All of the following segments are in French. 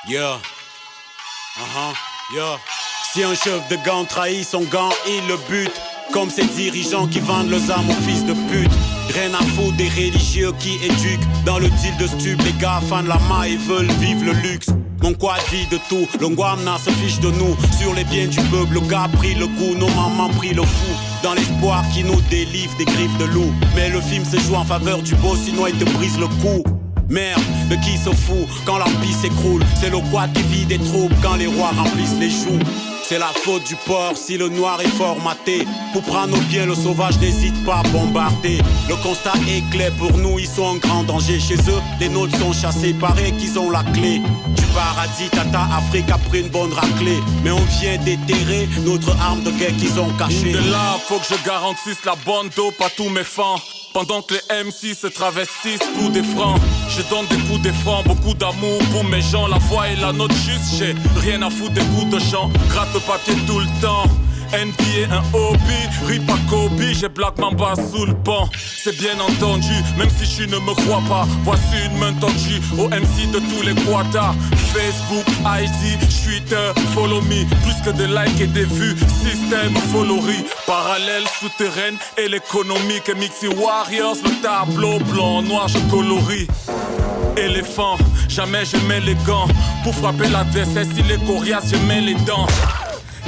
Yeah. Yeah. Si un chef de gang trahit son gang, il le bute. Comme ces dirigeants qui vendent leurs âmes aux fils de pute. Rien à foutre des religieux qui éduquent. Dans le deal de stup, les gars fans de la maille veulent vivre le luxe. Mon quad vit de tout, le Nguamna se fiche de nous. Sur les biens du peuple, le gars a pris le coup, nos mamans pris le fou. Dans l'espoir qu'il nous délivre des griffes de loup. Mais le film se joue en faveur du beau, sinon il te brise le cou. Merde, de qui se fout quand l'empire s'écroule? C'est le quad qui vit des troubles quand les rois remplissent les joues. C'est la faute du porc si le noir est formaté. Pour prendre nos biens, le sauvage n'hésite pas à bombarder. Le constat est clair pour nous, ils sont en grand danger. Chez eux, les nôtres sont chassés, paraît qu'ils ont la clé du paradis. Tata Afrique a pris une bonne raclée. Mais on vient déterrer notre arme de guerre qu'ils ont cachée. De là, faut que je garantisse la bonne dope à tous mes fans. Pendant que les MC se travestissent pour des francs, je donne des coups des francs, beaucoup d'amour pour mes gens. La voix et la note juste, j'ai rien à foutre des coups de chant. Gratte le papier tout le temps. NBA un hobby, rip à Kobe, j'ai Black Mamba sous le banc. C'est bien entendu, même si je ne me crois pas. Voici une main tendue au MC de tous les quatas. Facebook, ID, Twitter, follow me. Plus que des likes et des vues, système followery. Parallèle, souterraine et l'économique. Mixi Warriors, le tableau blanc, noir, je colorie. Éléphant, jamais je mets les gants. Pour frapper l'adversaire, s'il est coriace, je mets les dents.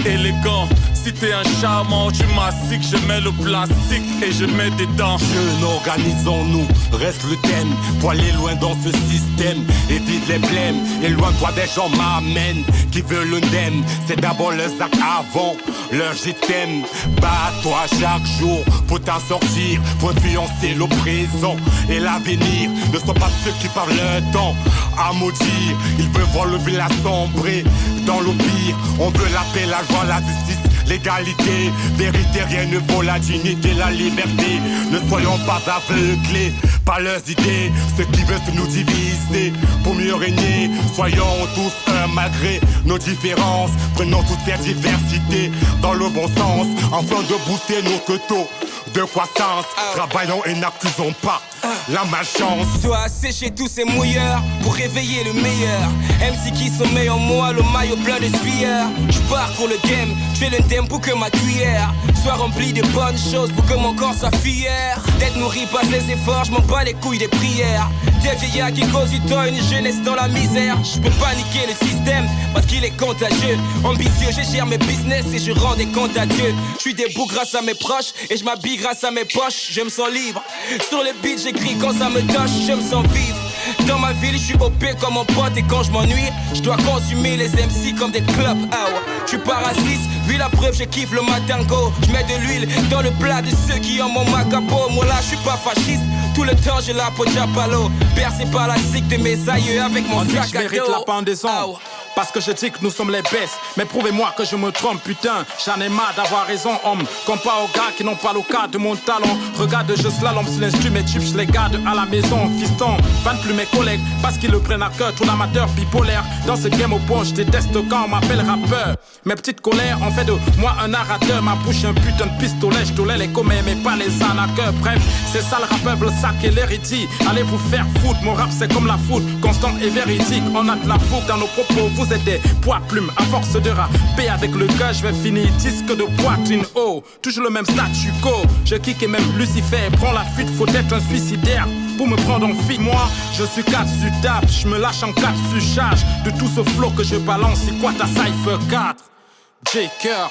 Élégant, si t'es un charmant, tu mastiques, je mets le plastique et je mets des dents. Jeunes, organisons-nous, reste le thème. Pour aller loin dans ce système, évite les blèmes. Éloigne-toi des gens m'amènent qui veulent le ndem. C'est d'abord leurs actes avant leur je t'aime. Bats-toi chaque jour pour t'en sortir. Faut influencer le présent et l'avenir. Ne sois pas ceux qui parlent le temps à maudire. Ils veulent voir le village sombrer dans le pire. On veut la paix, la joie, la justice, l'égalité, vérité, rien ne vaut la dignité, la liberté. Ne soyons pas aveuglés par leurs idées, ceux qui veulent nous diviser pour mieux régner. Soyons tous un malgré nos différences, prenons toute cette diversité dans le bon sens, afin de booster nos queutaux de croissance. Travaillons et n'accusons pas la malchance. Dois assécher tous ces mouilleurs pour réveiller le meilleur. MC qui sommeille en moi, le maillot plein de sueur. J'pars pour le game, j'fais le thème pour que ma cuillère soit remplie de bonnes choses, pour que mon corps soit fier d'être nourri par ses efforts. J'm'en bats les couilles des prières. Des vieillards qui causent du temps, une jeunesse dans la misère. J'peux pas niquer le système parce qu'il est contagieux. Ambitieux, je gère mes business et je rends des comptes à Dieu. J'suis debout grâce à mes proches et j'm'habille grâce à mes poches. Je me sens libre. Sur les beats j'écris quand ça me touche, je me sens vivre. Dans ma ville, je suis OP comme mon pote et quand je m'ennuie, je dois consumer les MC comme des clubs. Je suis pas raciste, lui la preuve, je kiffe le matango. Je mets de l'huile dans le plat de ceux qui ont mon macapo. Moi là, je suis pas fasciste, tout le temps je la pote Japalo. Bercé par la zig de mes aïeux avec mon sac à dos. Mérite la pendaison. Parce que je dis que nous sommes les bestes. Mais prouvez-moi que je me trompe, putain. J'en ai marre d'avoir raison, homme. Comparé aux gars qui n'ont pas le cas de mon talent. Regarde, je slalom sur l'instru, mes chips, je les garde à la maison. Fiston, fan plus mes collègues. Parce qu'ils le prennent à cœur, tout amateur bipolaire. Dans ce game au point, je déteste quand on m'appelle rappeur. Mes petites colères ont fait de moi un narrateur. Ma bouche un putain de pistolet. Je doulais les commets, mais pas les arnaqueurs. Bref, c'est ça le rappeur, le sac et l'hérédie. Allez vous faire foutre, mon rap c'est comme la foot. Constant et véridique, on a de la fougue dans nos propos. Vous êtes des poids plumes, à force de rapper avec le gars, je vais finir disque de poitrine haut. Toujours le même statu quo, je kick et même Lucifer prend la fuite, faut être un suicidaire pour me prendre en fille. Moi, je suis 4 sur table, je me lâche en 4 sur charge. De tout ce flow que je balance, c'est quoi ta Cypher 4? J-Cœur.